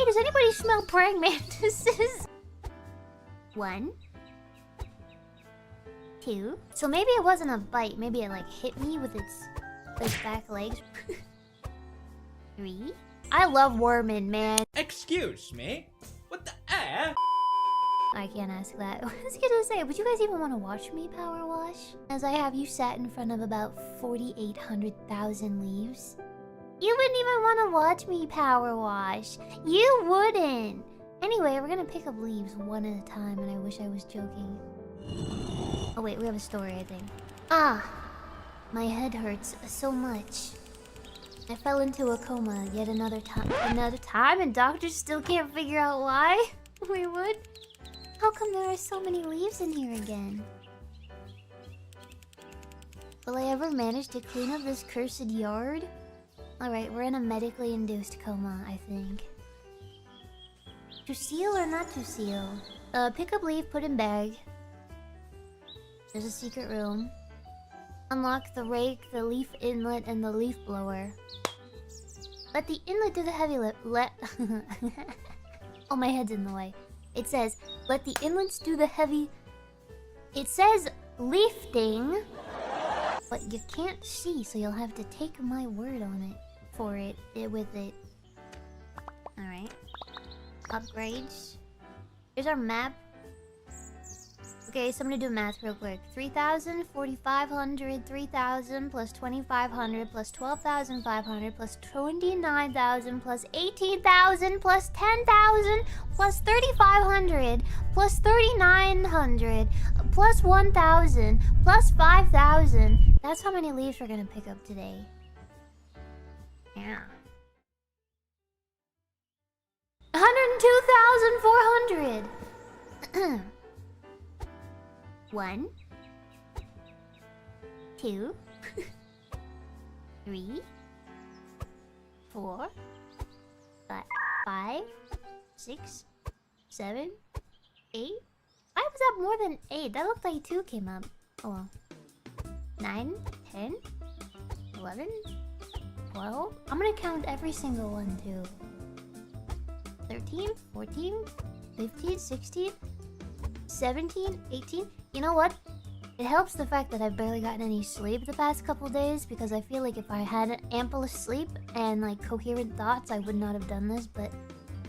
Hey, does anybody smell praying mantises? 1, 2. So maybe it wasn't a bite. Maybe it like hit me with its back legs. 3. I love worming, man. Excuse me? What the eh? I can't ask that. What was I gonna say? Would you guys even want to watch me power wash? As I have you sat in front of about 4,800,000 leaves. You wouldn't even want to watch me power wash. You wouldn't. Anyway, we're gonna pick up leaves one at a time, and I wish I was joking. Oh wait, we have a story, I think. Ah, my head hurts so much. I fell into a coma yet another time, and doctors still can't figure out why. Wait, what? How come there are so many leaves in here again? Will I ever manage to clean up this cursed yard? Alright, we're in a medically induced coma, I think. To seal or not to seal? Pick up leaf, put in bag. There's a secret room. Unlock the rake, the leaf inlet, and the leaf blower. Let the inlet do the heavy lift. Oh, my head's in the way. It says, let the inlets do the heavy... It says lifting, but you can't see, so you'll have to take my word on it. With it. Alright. Upgrades. Here's our map. Okay, so I'm gonna do math real quick. 3,000, 4,500, 3,000, plus 2,500, plus 12,500, plus 29,000, plus 18,000, plus 10,000, plus 3,500, plus 3,900, plus 1,000, plus 5,000. That's how many leaves we're gonna pick up today. Yeah. 102,400! 1, 2, 3, 4, 5, 6, 7, 8. Why was that more than 8? That looked like 2 came up. Oh well. 9, 10, 11, 12. I'm gonna count every single one too. 13, 14, 15, 16, 17, 18. You know what? It helps the fact that I've barely gotten any sleep the past couple days, because I feel like if I had ample sleep and like coherent thoughts, I would not have done this, but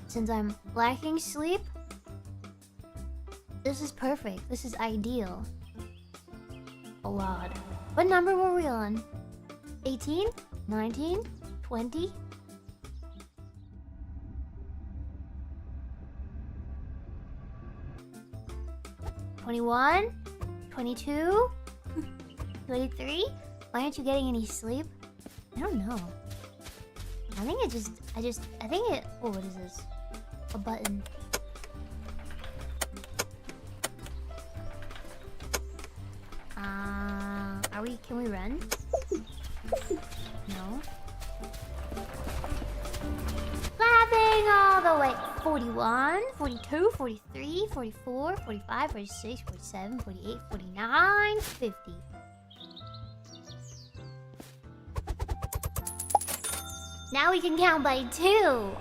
since I'm lacking sleep, this is perfect. This is ideal. Oh god. What number were we on? 18? 19? 20? 21? 22? 23? Why aren't you getting any sleep? I don't know. I think it just... I think it... Oh, what is this? A button. Are we... Can we run? No. Laughing all the way. 41, 42, 43, 44, 45, 46, 47, 48, 49, 50. Now we can count by 2.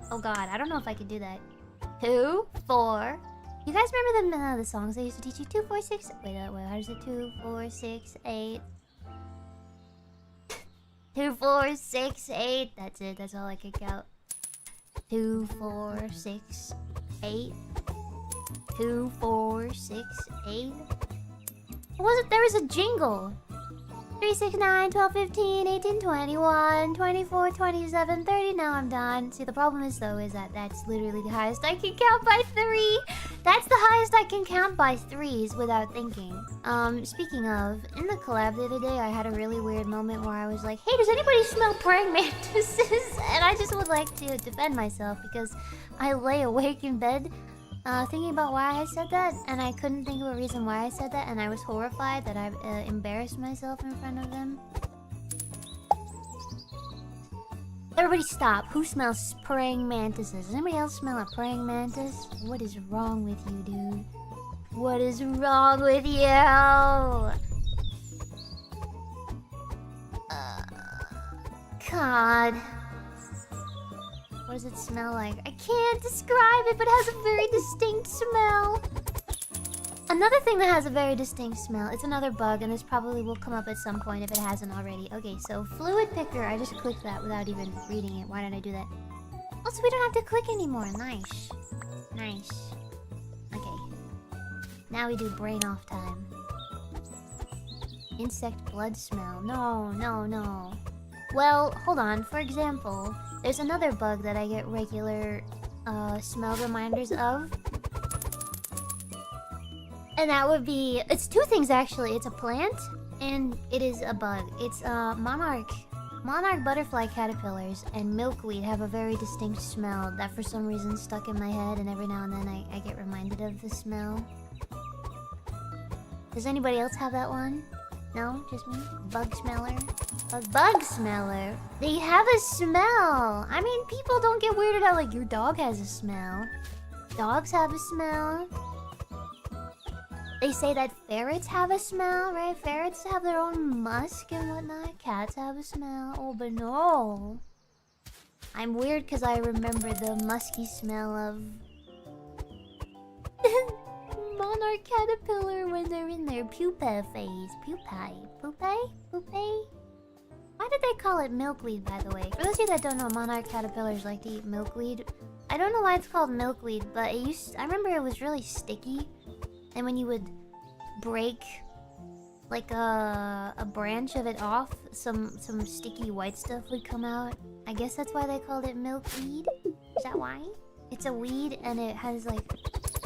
Oh god, I don't know if I can do that. 2, 4. You guys remember the songs I used to teach you? 2, 4, 6. Wait, how does it? 2, 4, 6, 8. 2, 4, 6, 8. That's it. That's all I can count. 2, 4, 6, 8. 2, 4, 6, 8. What was it? There was a jingle. 3, 6, 9, 12, 15, 18, 21, 24, 27, 30. Now I'm done. See, the problem is, though, is that that's literally the highest I can count by 3. That's the highest I can count by 3s without thinking. Speaking of, in the collab the other day, I had a really weird moment where I was like, hey, does anybody smell praying mantises? And I just would like to defend myself because I lay awake in bed thinking about why I said that, and I couldn't think of a reason why I said that, and I was horrified that I embarrassed myself in front of them. Everybody stop. Who smells praying mantises? Does anybody else smell a praying mantis? What is wrong with you, dude? What is wrong with you? God. What does it smell like? I can't describe it, but it has a very distinct smell. Another thing that has a very distinct smell. It's another bug, and this probably will come up at some point if it hasn't already. Okay, so fluid picker. I just clicked that without even reading it. Why did I do that? Also, we don't have to click anymore. Nice. Nice. Okay. Now we do brain off time. Insect blood smell. No, no, no. Well, hold on. For example, there's another bug that I get regular smell reminders of. And that would be... It's two things, actually. It's a plant, and it is a bug. It's monarch butterfly caterpillars and milkweed have a very distinct smell that for some reason stuck in my head, and every now and then I get reminded of the smell. Does anybody else have that one? No? Just me? Bug smeller? Bug smeller? They have a smell! I mean, people don't get weirded out like, your dog has a smell. Dogs have a smell. They say that ferrets have a smell, right? Ferrets have their own musk and whatnot. Cats have a smell. Oh, but no. I'm weird because I remember the musky smell of... monarch caterpillar when they're in their pupa phase. Pupae? Pupae? Why did they call it milkweed, by the way? For those of you that don't know, monarch caterpillars like to eat milkweed. I don't know why it's called milkweed, but I remember it was really sticky. And when you would break like a branch of it off, some sticky white stuff would come out. I guess that's why they called it milkweed. Is that why? It's a weed and it has like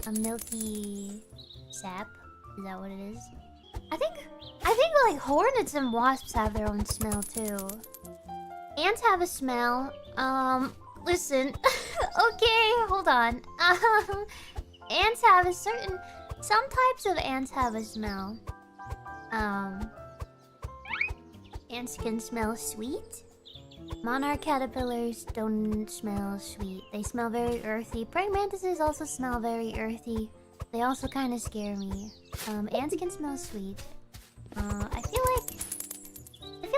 a milky sap. Is that what it is? I think like hornets and wasps have their own smell too. Ants have a smell. Listen. Okay, hold on. Ants have a certain... Some types of ants have a smell. Ants can smell sweet. Monarch caterpillars don't smell sweet. They smell very earthy. Praying mantises also smell very earthy. They also kind of scare me. Ants can smell sweet. I feel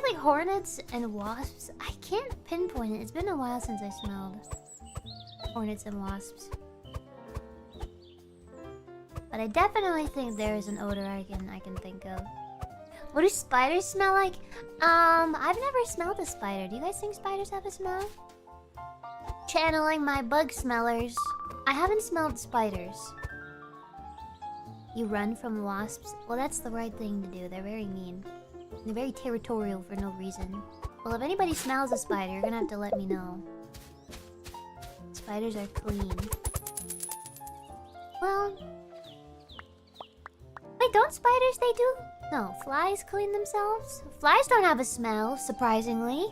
like hornets and wasps... I can't pinpoint it. It's been a while since I smelled hornets and wasps. But I definitely think there is an odor I can think of. What do spiders smell like? I've never smelled a spider. Do you guys think spiders have a smell? Channeling my bug smellers. I haven't smelled spiders. You run from wasps? Well, that's the right thing to do. They're very mean. They're very territorial for no reason. Well, if anybody smells a spider, you're gonna have to let me know. Spiders are clean. Well... Wait, don't spiders, they do? No, flies clean themselves? Flies don't have a smell, surprisingly.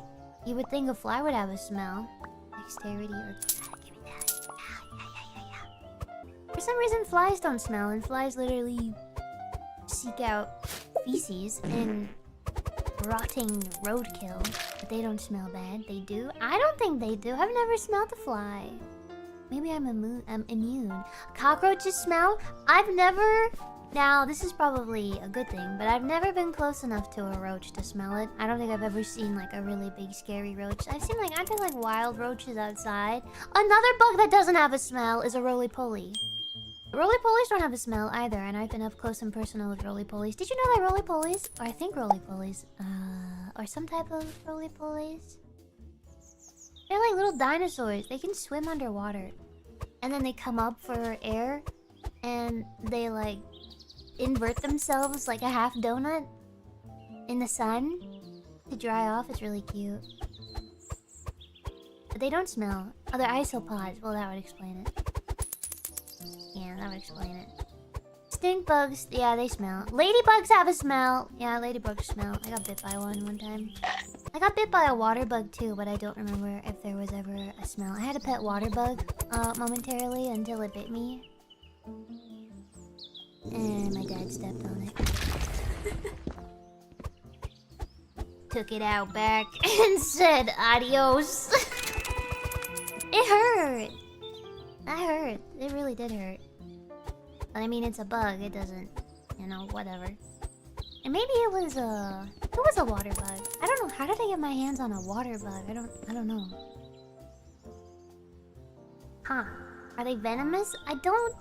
You would think a fly would have a smell. Dexterity or... Give me that. Yeah. For some reason, flies don't smell, and flies literally seek out feces and rotting roadkill. But they don't smell bad. They do? I don't think they do. I've never smelled a fly. Maybe I'm immune. Cockroaches smell? I've never... Now, this is probably a good thing, but I've never been close enough to a roach to smell it. I don't think I've ever seen, like, a really big, scary roach. I've seen, like, aren't there, like, wild roaches outside? Another bug that doesn't have a smell is a roly-poly. Roly-polies don't have a smell either, and I've been up close and personal with roly-polies. Did you know that roly-polies, or I think roly-polies, or some type of roly-polies? They're like little dinosaurs. They can swim underwater. And then they come up for air, and they, like... invert themselves like a half donut in the sun to dry off. It's really cute. But they don't smell. Oh, they're isopods. Well, that would explain it. Yeah, that would explain it. Stink bugs. Yeah, they smell. Ladybugs have a smell. Yeah, ladybugs smell. I got bit by one time. I got bit by a water bug too, but I don't remember if there was ever a smell. I had a pet water bug momentarily until it bit me. And my dad stepped on it. Took it out back and said adios. It hurt. That hurt. It really did hurt. But I mean, it's a bug. It doesn't, you know, whatever. And maybe it was a water bug. I don't know. How did I get my hands on a water bug? I don't know. Huh. Are they venomous? I don't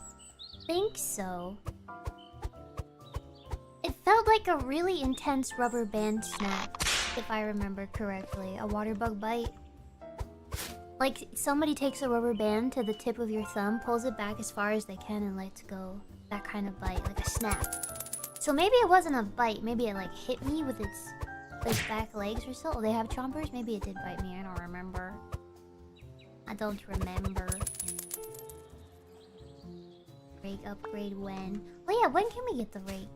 think so. It felt like a really intense rubber band snap, if I remember correctly. A water bug bite. Like, somebody takes a rubber band to the tip of your thumb, pulls it back as far as they can, and lets go. That kind of bite, like a snap. So maybe it wasn't a bite. Maybe it, like, hit me with its like back legs or so. Oh, they have chompers? Maybe it did bite me. I don't remember. I don't remember. Rake upgrade when? Oh yeah, when can we get the rake?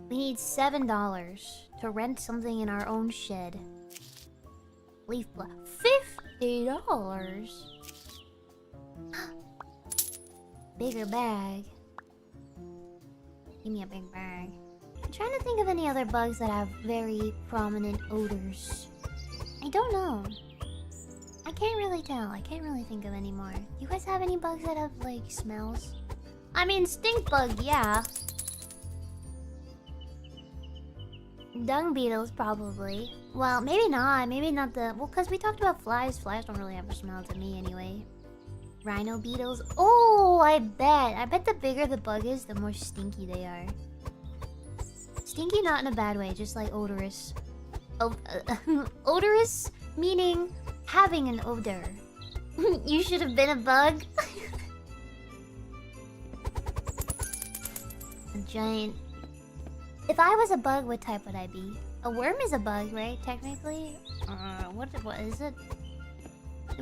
We need $7 to rent something in our own shed. Leaf block. $50. Bigger bag. Give me a big bag. I'm trying to think of any other bugs that have very prominent odors. I don't know. I can't really tell. I can't really think of any more. You guys have any bugs that have, like, smells? I mean, stink bug, yeah. Dung beetles, probably. Well, maybe not. Maybe not the... Well, because we talked about flies. Flies don't really have a smell to me anyway. Rhino beetles. Oh, I bet. I bet the bigger the bug is, the more stinky they are. Stinky not in a bad way, just like odorous. Oh, odorous meaning having an odor. You should have been a bug. A giant... If I was a bug, what type would I be? A worm is a bug, right? Technically? What is it?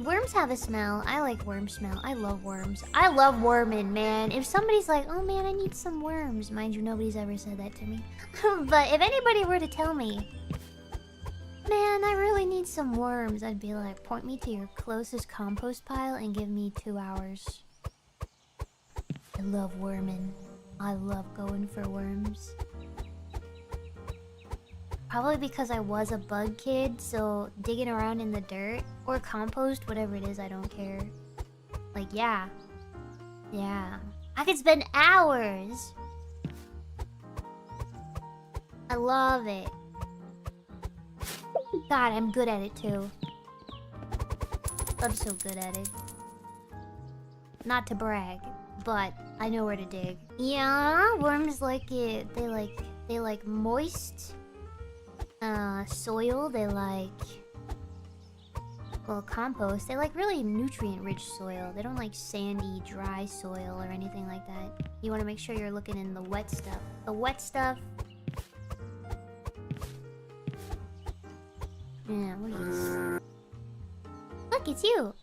Worms have a smell. I like worm smell. I love worms. I love worming, man. If somebody's like, oh man, I need some worms. Mind you, nobody's ever said that to me. But if anybody were to tell me, man, I really need some worms, I'd be like, point me to your closest compost pile and give me 2 hours. I love worming. I love going for worms. Probably because I was a bug kid, so digging around in the dirt or compost, whatever it is, I don't care. Like, yeah. Yeah. I could spend hours. I love it. God, I'm good at it too. I'm so good at it. Not to brag, but I know where to dig. Yeah, worms like it. They like moist soil. They like, well, compost. They like really nutrient-rich soil. They don't like sandy, dry soil or anything like that. You want to make sure you're looking in the wet stuff. The wet stuff. Yeah, what is... Look, it's you.